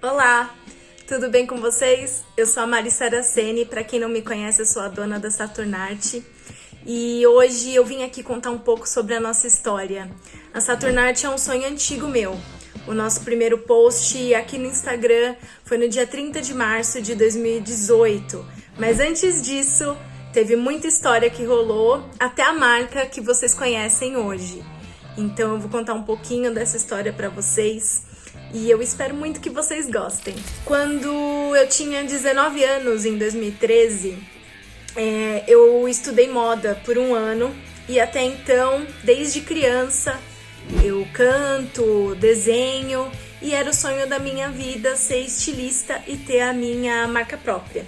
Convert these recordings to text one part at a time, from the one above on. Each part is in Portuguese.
Olá, tudo bem com vocês? Eu sou a Marissa Aracene, para quem não me conhece, eu sou a dona da Saturnarte e hoje eu vim aqui contar um pouco sobre a nossa história. A Saturnarte é um sonho antigo meu. O nosso primeiro post aqui no Instagram foi no dia 30 de março de 2018, mas antes disso teve muita história que rolou até a marca que vocês conhecem hoje. Então eu vou contar um pouquinho dessa história para vocês. E eu espero muito que vocês gostem. Quando eu tinha 19 anos, em 2013, eu estudei moda por um ano. E até então, desde criança, eu canto, desenho. E era o sonho da minha vida ser estilista e ter a minha marca própria.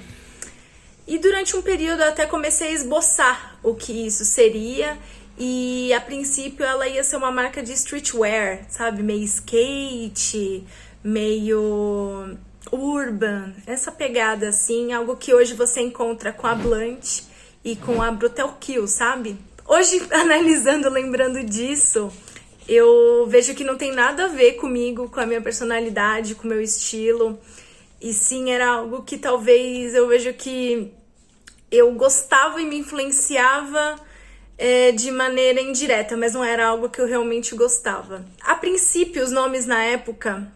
E durante um período eu até comecei a esboçar o que isso seria. E a princípio ela ia ser uma marca de streetwear, sabe? Meio skate, meio urban, essa pegada assim, algo que hoje você encontra com a Blunt e com a Brutal Kill, sabe? Hoje, analisando, lembrando disso, eu vejo que não tem nada a ver comigo, com a minha personalidade, com o meu estilo. E sim, era algo que talvez eu vejo que eu gostava e me influenciava de maneira indireta, mas não era algo que eu realmente gostava. A princípio, os nomes na época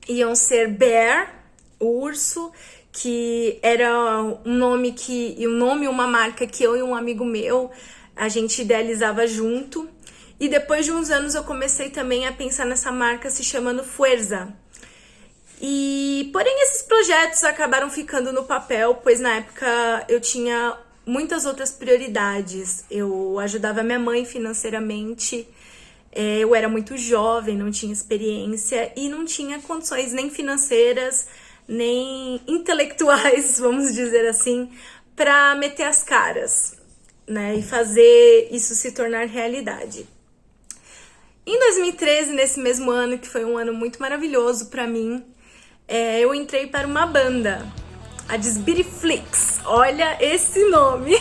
iam ser Bear, o urso, que era um nome e uma marca que eu e um amigo meu, a gente idealizava junto. E depois de uns anos eu comecei também a pensar nessa marca se chamando Fuerza. Porém, esses projetos acabaram ficando no papel, pois na época eu tinha muitas outras prioridades. Eu ajudava minha mãe financeiramente, eu era muito jovem, não tinha experiência e não tinha condições nem financeiras, nem intelectuais, vamos dizer assim, para meter as caras, né, e fazer isso se tornar realidade. Em 2013, nesse mesmo ano, que foi um ano muito maravilhoso para mim, eu entrei para uma banda, a Desbiriflix. Olha esse nome.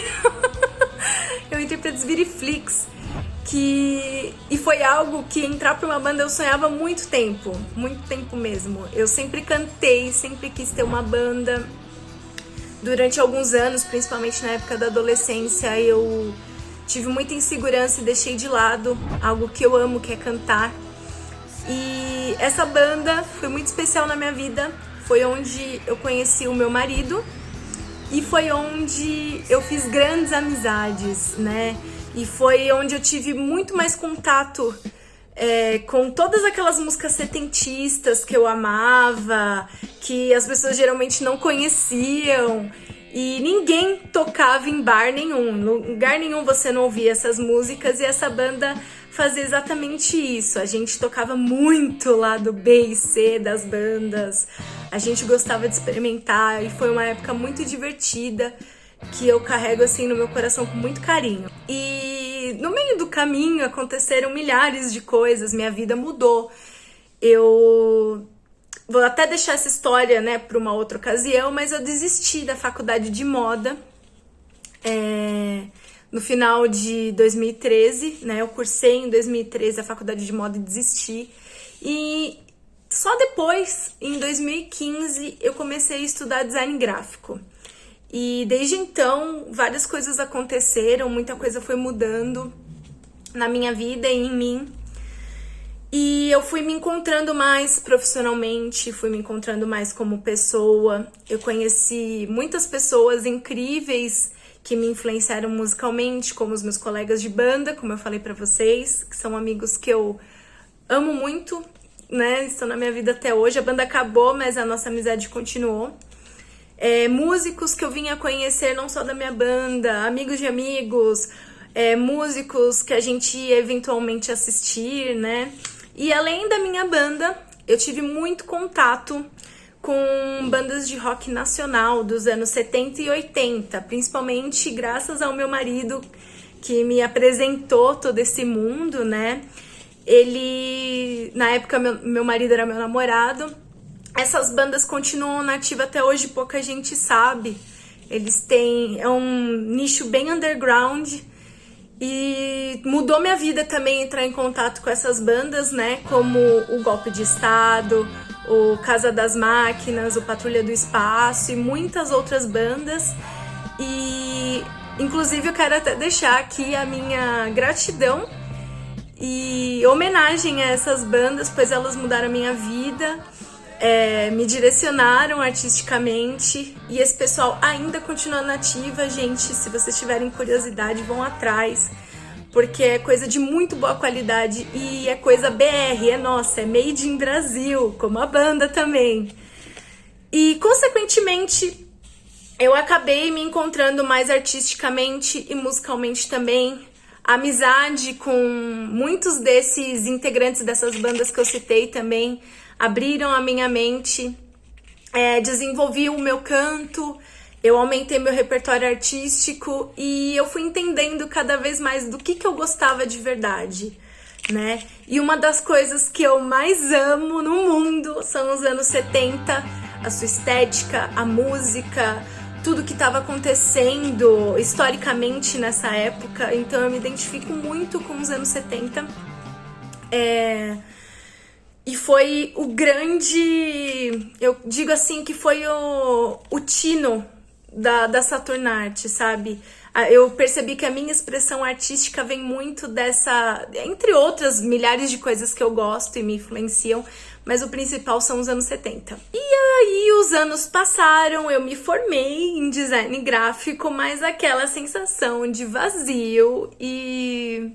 Eu entrei pra Desbiriflix, e foi algo que entrar pra uma banda eu sonhava há muito tempo mesmo. Eu sempre cantei, sempre quis ter uma banda. Durante alguns anos, principalmente na época da adolescência, eu tive muita insegurança e deixei de lado algo que eu amo, que é cantar. E essa banda foi muito especial na minha vida. Foi onde eu conheci o meu marido e foi onde eu fiz grandes amizades, né? E foi onde eu tive muito mais contato com todas aquelas músicas setentistas que eu amava, que as pessoas geralmente não conheciam e ninguém tocava em bar nenhum. Em lugar nenhum você não ouvia essas músicas e essa banda fazia exatamente isso. A gente tocava muito lá do B e C das bandas, a gente gostava de experimentar e foi uma época muito divertida que eu carrego assim no meu coração com muito carinho. E no meio do caminho aconteceram milhares de coisas, minha vida mudou. Eu vou até deixar essa história, né, para uma outra ocasião, mas eu desisti da faculdade de moda no final de 2013, né? Eu cursei em 2013 a faculdade de moda e desisti. E só depois, em 2015, eu comecei a estudar design gráfico. E desde então, várias coisas aconteceram, muita coisa foi mudando na minha vida e em mim. E eu fui me encontrando mais profissionalmente, fui me encontrando mais como pessoa. Eu conheci muitas pessoas incríveis que me influenciaram musicalmente, como os meus colegas de banda, como eu falei pra vocês, que são amigos que eu amo muito, né? Estão na minha vida até hoje. A banda acabou, mas a nossa amizade continuou. Músicos que eu vim a conhecer não só da minha banda, amigos de amigos, músicos que a gente ia eventualmente assistir, né? E além da minha banda, eu tive muito contato com bandas de rock nacional dos anos 70 e 80, principalmente graças ao meu marido, que me apresentou todo esse mundo, né? Na época, meu marido era meu namorado. Essas bandas continuam nativas até hoje, pouca gente sabe. É um nicho bem underground e mudou minha vida também entrar em contato com essas bandas, né? Como o Golpe de Estado, o Casa das Máquinas, o Patrulha do Espaço e muitas outras bandas. E inclusive eu quero até deixar aqui a minha gratidão e homenagem a essas bandas, pois elas mudaram a minha vida, me direcionaram artisticamente, e esse pessoal ainda continua nativa. Gente, se vocês tiverem curiosidade, vão atrás, porque é coisa de muito boa qualidade e é coisa BR, é nossa, é made in Brasil, como a banda também. E, consequentemente, eu acabei me encontrando mais artisticamente e musicalmente também. A amizade com muitos desses integrantes dessas bandas que eu citei também abriram a minha mente, desenvolvi o meu canto, eu aumentei meu repertório artístico e eu fui entendendo cada vez mais do que eu gostava de verdade, né? E uma das coisas que eu mais amo no mundo são os anos 70, a sua estética, a música, tudo que estava acontecendo historicamente nessa época. Então eu me identifico muito com os anos 70. E foi o grande... Eu digo assim que foi o tino da Saturnarte, sabe? Eu percebi que a minha expressão artística vem muito dessa... Entre outras milhares de coisas que eu gosto e me influenciam, mas o principal são os anos 70. E aí os anos passaram, eu me formei em design gráfico, mas aquela sensação de vazio e...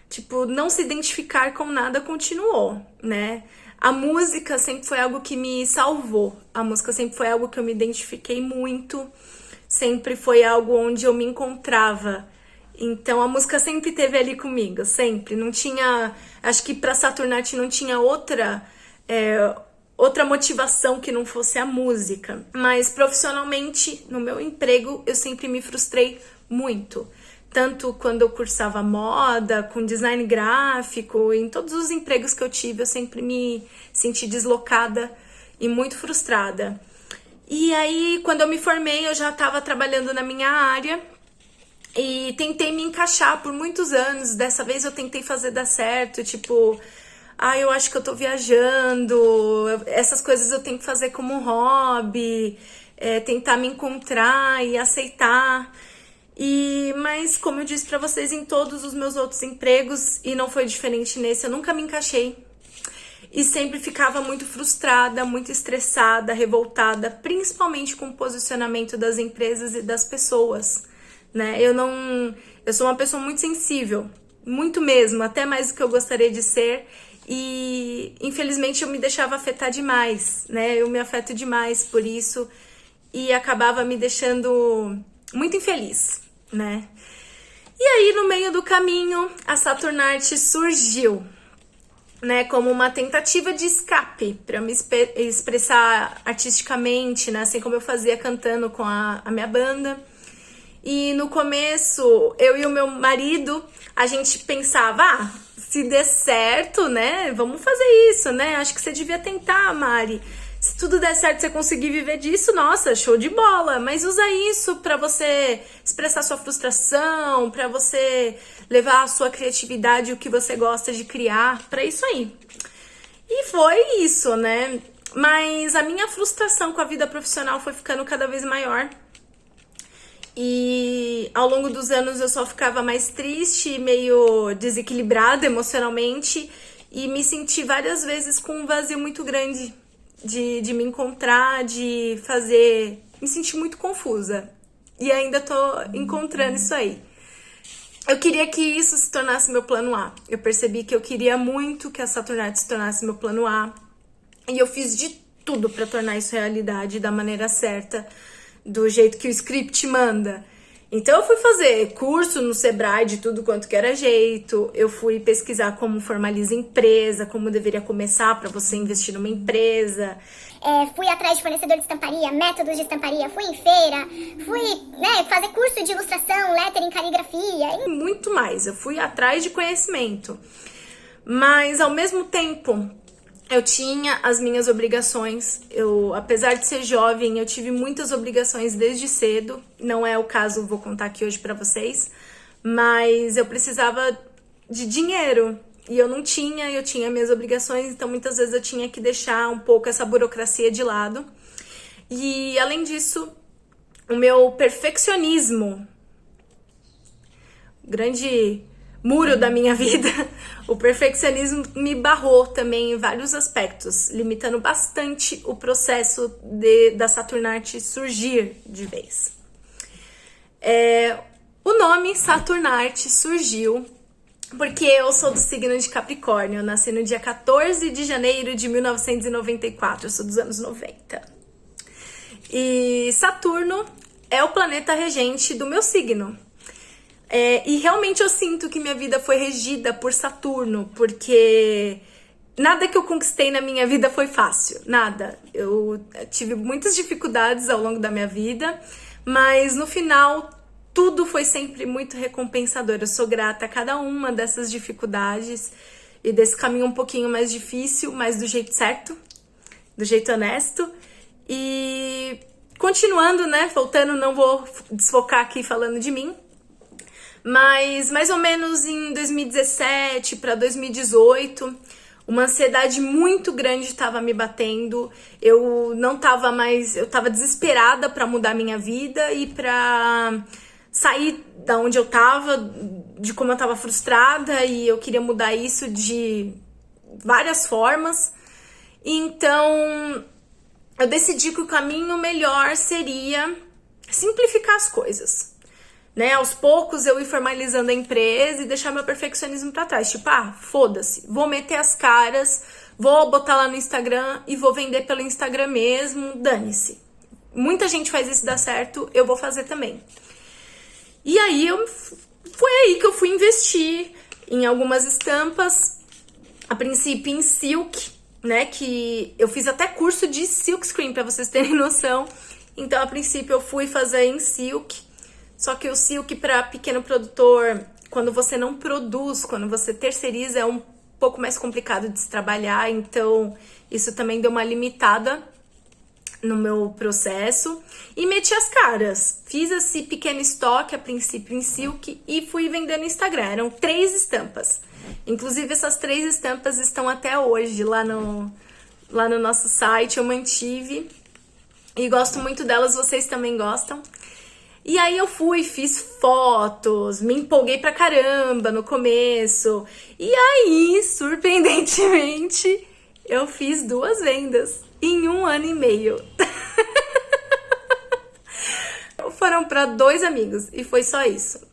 tipo, não se identificar com nada continuou, né? A música sempre foi algo que me salvou. A música sempre foi algo que eu me identifiquei muito. Sempre foi algo onde eu me encontrava. Então a música sempre esteve ali comigo, sempre. Não tinha... Acho que pra Saturnarte não tinha outra motivação que não fosse a música. Mas profissionalmente, no meu emprego, eu sempre me frustrei muito. Tanto quando eu cursava moda, com design gráfico, em todos os empregos que eu tive, eu sempre me senti deslocada e muito frustrada. E aí, quando eu me formei, eu já estava trabalhando na minha área e tentei me encaixar por muitos anos. Dessa vez eu tentei fazer dar certo, tipo... eu acho que eu tô viajando, essas coisas eu tenho que fazer como hobby, tentar me encontrar e aceitar... Mas, como eu disse pra vocês, em todos os meus outros empregos, e não foi diferente nesse, eu nunca me encaixei. E sempre ficava muito frustrada, muito estressada, revoltada, principalmente com o posicionamento das empresas e das pessoas, né? Eu sou uma pessoa muito sensível, muito mesmo, até mais do que eu gostaria de ser. E, infelizmente, eu me deixava afetar demais, né? Eu me afeto demais por isso e acabava me deixando muito infeliz, né? E aí, no meio do caminho, a Saturnarte surgiu, né, como uma tentativa de escape para eu me expressar artisticamente, né, assim como eu fazia cantando com a minha banda. E no começo, eu e o meu marido, a gente pensava, se der certo, né, vamos fazer isso, né, acho que você devia tentar, Mari. Se tudo der certo, você conseguir viver disso, nossa, show de bola. Mas usa isso pra você expressar sua frustração, pra você levar a sua criatividade, o que você gosta de criar, pra isso aí. E foi isso, né? Mas a minha frustração com a vida profissional foi ficando cada vez maior. E ao longo dos anos eu só ficava mais triste, meio desequilibrada emocionalmente. E me senti várias vezes com um vazio muito grande. De me encontrar, de fazer... Me senti muito confusa. E ainda tô encontrando isso aí. Eu queria que isso se tornasse meu plano A. Eu percebi que eu queria muito que a Saturnarte se tornasse meu plano A. E eu fiz de tudo pra tornar isso realidade da maneira certa, do jeito que o script manda. Então eu fui fazer curso no Sebrae de tudo quanto que era jeito, eu fui pesquisar como formaliza empresa, como deveria começar para você investir numa empresa. Fui atrás de fornecedor de estamparia, métodos de estamparia, fui em feira, fui fazer curso de ilustração, lettering, caligrafia. E muito mais, eu fui atrás de conhecimento. Mas ao mesmo tempo... eu tinha as minhas obrigações, apesar de ser jovem, eu tive muitas obrigações desde cedo, não é o caso, vou contar aqui hoje pra vocês, mas eu precisava de dinheiro, e eu não tinha, eu tinha minhas obrigações, então muitas vezes eu tinha que deixar um pouco essa burocracia de lado. E além disso, o meu perfeccionismo, grande muro da minha vida, o perfeccionismo me barrou também em vários aspectos, limitando bastante o processo da Saturnarte surgir de vez. O nome Saturnarte surgiu porque eu sou do signo de Capricórnio, eu nasci no dia 14 de janeiro de 1994, eu sou dos anos 90. E Saturno é o planeta regente do meu signo. E realmente eu sinto que minha vida foi regida por Saturno, porque nada que eu conquistei na minha vida foi fácil, nada. Eu tive muitas dificuldades ao longo da minha vida, mas no final tudo foi sempre muito recompensador. Eu sou grata a cada uma dessas dificuldades e desse caminho um pouquinho mais difícil, mas do jeito certo, do jeito honesto. E continuando, né, voltando, não vou desfocar aqui falando de mim, mas mais ou menos em 2017 para 2018, uma ansiedade muito grande estava me batendo. Eu não estava mais, eu estava desesperada para mudar minha vida e para sair da onde eu estava, de como eu estava frustrada, e eu queria mudar isso de várias formas. Então eu decidi que o caminho melhor seria simplificar as coisas, né? Aos poucos eu ir formalizando a empresa e deixar meu perfeccionismo pra trás. Tipo, foda-se, vou meter as caras, vou botar lá no Instagram e vou vender pelo Instagram mesmo, dane-se. Muita gente faz isso dar certo, eu vou fazer também. E aí foi aí que eu fui investir em algumas estampas, a princípio em silk, né, que eu fiz até curso de silk screen, pra vocês terem noção. Então, a princípio, eu fui fazer em silk, só que o silk para pequeno produtor, quando você não produz, quando você terceiriza, é um pouco mais complicado de se trabalhar, então isso também deu uma limitada no meu processo. E meti as caras, fiz esse pequeno estoque, a princípio em silk, e fui vendendo no Instagram. Eram 3 estampas. Inclusive, essas 3 estampas estão até hoje lá no nosso site, eu mantive. E gosto muito delas, vocês também gostam. E aí eu fiz fotos, me empolguei pra caramba no começo. E aí, surpreendentemente, eu fiz 2 vendas em 1 ano e meio. Foram pra 2 amigos e foi só isso.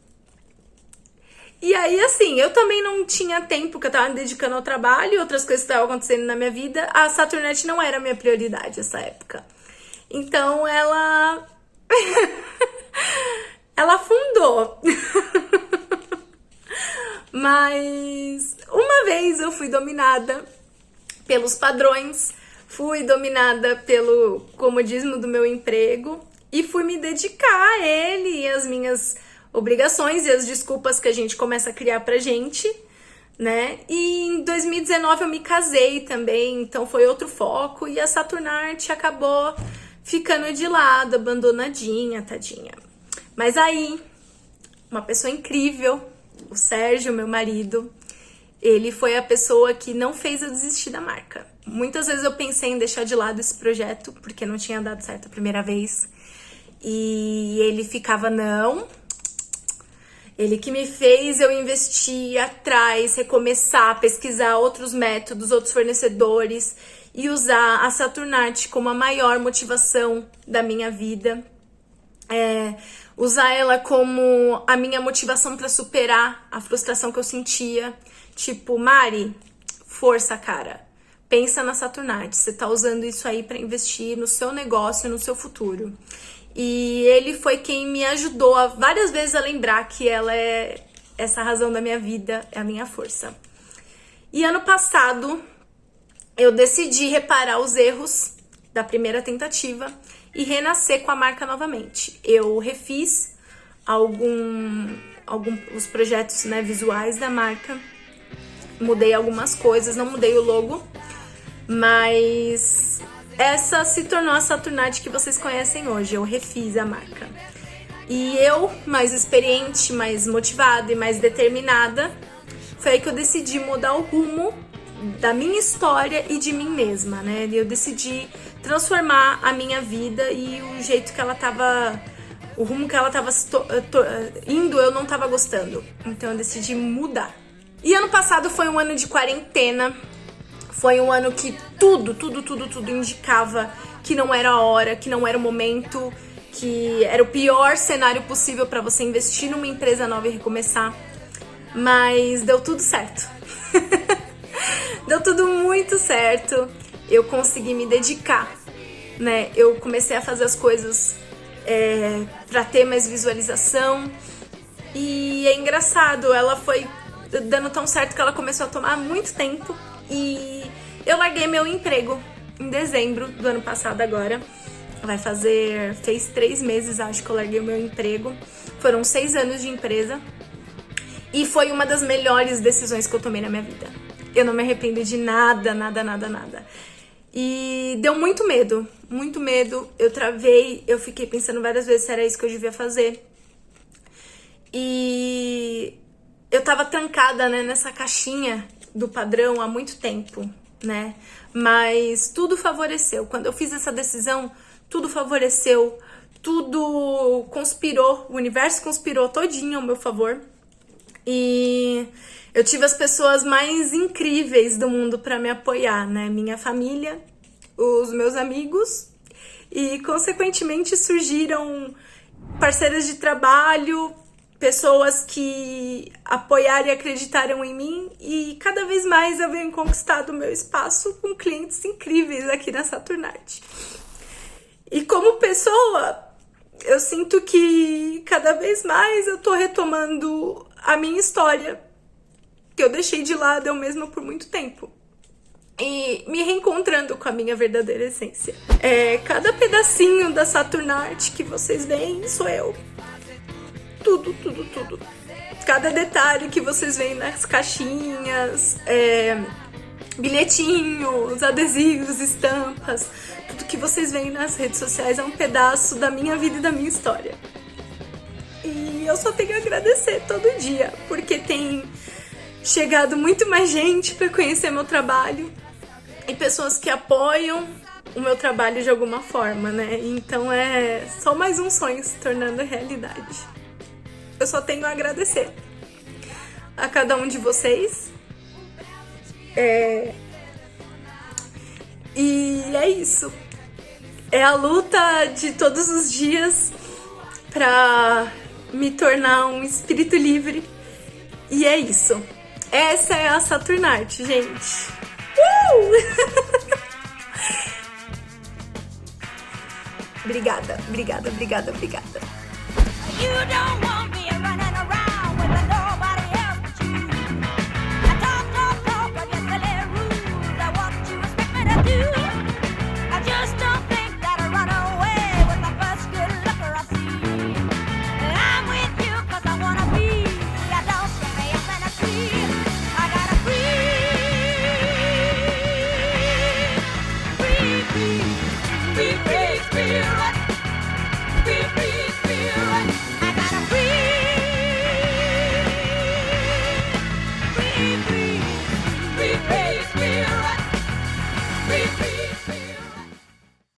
E aí, assim, eu também não tinha tempo, porque eu tava me dedicando ao trabalho e outras coisas que estavam acontecendo na minha vida. A Saturnarte não era a minha prioridade nessa época. Então, ela afundou. Mas uma vez eu fui dominada pelos padrões, fui dominada pelo comodismo do meu emprego e fui me dedicar a ele e as minhas obrigações e as desculpas que a gente começa a criar pra gente, né? E em 2019 eu me casei também, então foi outro foco, e a Saturnarte acabou ficando de lado, abandonadinha, tadinha. Mas aí, uma pessoa incrível, o Sérgio, meu marido, ele foi a pessoa que não fez eu desistir da marca. Muitas vezes eu pensei em deixar de lado esse projeto, porque não tinha dado certo a primeira vez. E ele ficava, não. Ele que me fez eu investir atrás, recomeçar, pesquisar outros métodos, outros fornecedores e usar a Saturnarte como a maior motivação da minha vida. Usar ela como a minha motivação para superar a frustração que eu sentia. Tipo, Mari, força, cara. Pensa na Saturnarte. Você tá usando isso aí para investir no seu negócio, no seu futuro. E ele foi quem me ajudou várias vezes a lembrar que ela é essa razão da minha vida, é a minha força. E ano passado, eu decidi reparar os erros da primeira tentativa e renascer com a marca novamente. Eu refiz os projetos, né, visuais da marca, mudei algumas coisas, não mudei o logo, mas essa se tornou a Saturnarte que vocês conhecem hoje. Eu refiz a marca. E eu, mais experiente, mais motivada e mais determinada, foi aí que eu decidi mudar o rumo da minha história e de mim mesma, né? Eu decidi transformar a minha vida e o jeito que ela tava... O rumo que ela tava indo, eu não tava gostando. Então eu decidi mudar. E ano passado foi um ano de quarentena. Foi um ano que tudo indicava que não era a hora, que não era o momento, que era o pior cenário possível pra você investir numa empresa nova e recomeçar. Mas deu tudo certo. Deu tudo muito certo. Eu consegui me dedicar, né? Eu comecei a fazer as coisas pra ter mais visualização. E é engraçado, ela foi dando tão certo que ela começou a tomar muito tempo. E eu larguei meu emprego em dezembro do ano passado agora. Fez 3 meses, acho que eu larguei o meu emprego. Foram 6 anos de empresa. E foi uma das melhores decisões que eu tomei na minha vida. Eu não me arrependo de nada. E deu muito medo. Eu travei, eu fiquei pensando várias vezes se era isso que eu devia fazer. E eu tava trancada, né, nessa caixinha do padrão há muito tempo, né? Mas tudo favoreceu. Quando eu fiz essa decisão, tudo favoreceu, tudo conspirou, o universo conspirou todinho ao meu favor. E eu tive as pessoas mais incríveis do mundo pra me apoiar, né? Minha família, os meus amigos e, consequentemente, surgiram parceiras de trabalho, pessoas que apoiaram e acreditaram em mim e cada vez mais eu venho conquistando o meu espaço com clientes incríveis aqui na Saturnarte. E como pessoa, eu sinto que cada vez mais eu tô retomando a minha história, que eu deixei de lado eu mesma por muito tempo. E me reencontrando com a minha verdadeira essência. Cada pedacinho da Saturnarte que vocês veem sou eu. Tudo. Cada detalhe que vocês veem nas caixinhas, bilhetinhos, adesivos, estampas, tudo que vocês veem nas redes sociais é um pedaço da minha vida e da minha história. E eu só tenho a agradecer todo dia, porque tem chegado muito mais gente para conhecer meu trabalho e pessoas que apoiam o meu trabalho de alguma forma, né? Então é só mais um sonho se tornando realidade. Eu só tenho a agradecer a cada um de vocês. E é isso. É a luta de todos os dias pra me tornar um espírito livre. E é isso. Essa é a Saturnarte, gente. Obrigada.